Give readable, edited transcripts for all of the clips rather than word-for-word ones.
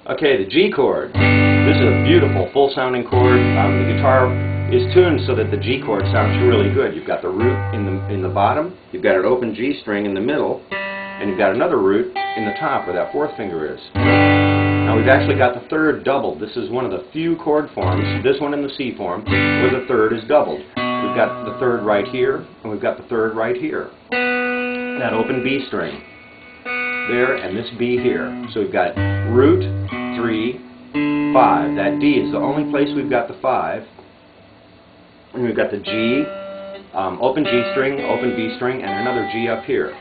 Okay, the G chord. This is a beautiful, full-sounding chord. The guitar is tuned so that the G chord sounds really good. You've got the root in the bottom, you've got an open G string in the middle, and you've got another root in the top where that fourth finger is. Now we've actually got the third doubled. This is one of the few chord forms, this one in the C form, where the third is doubled. We've got the third right here, and we've got the third right here. That open B string there, and this B here. So we've got root, 3, 5. That D is the only place we've got the 5. And we've got the G, open G string, open B string, and another G up here.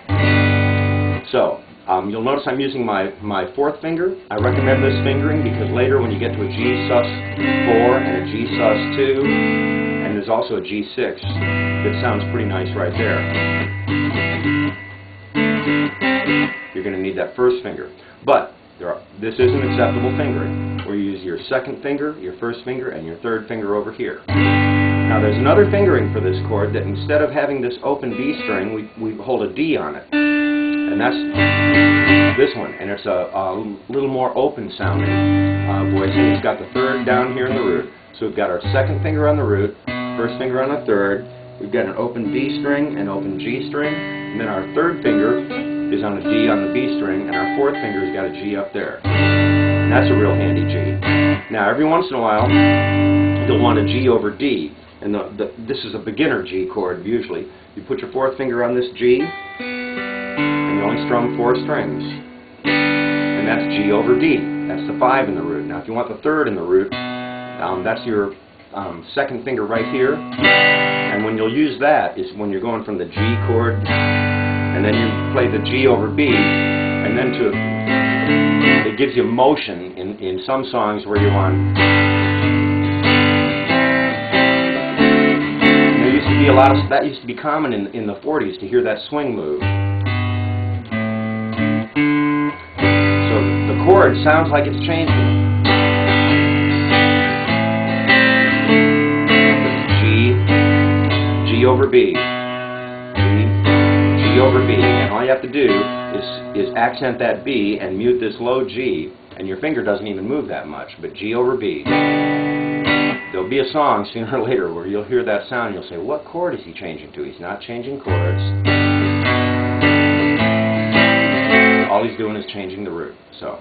So, you'll notice I'm using my fourth finger. I recommend this fingering because later when you get to a G sus4 and a G sus2, and there's also a G6, it sounds pretty nice right there. You're going to need that first finger. But this is an acceptable fingering, where you use your second finger, your first finger, and your third finger over here. Now there's another fingering for this chord that instead of having this open B string, we hold a D on it. And that's this one, and it's a little more open sounding voicing. It's got the third down here in the root. So we've got our second finger on the root, first finger on the third, we've got an open B string, an open G string, and then our third finger is on a D on the B string, and our fourth finger's got a G up there. And that's a real handy G. Now every once in a while, you'll want a G over D. And this is a beginner G chord usually. You put your fourth finger on this G, and you only strum 4 strings. And that's G over D. That's the 5 in the root. Now if you want the third in the root, that's your second finger right here. And when you'll use that is when you're going from the G chord, and then you play the G over B, and then it gives you motion in some songs where you want. That used to be common in the 40s to hear that swing move. So the chord sounds like it's changing. G over B, G over B, and all you have to do is accent that B and mute this low G, and your finger doesn't even move that much, but G over B. There'll be a song sooner or later where you'll hear that sound and you'll say, what chord is he changing to? He's not changing chords. All he's doing is changing the root. So.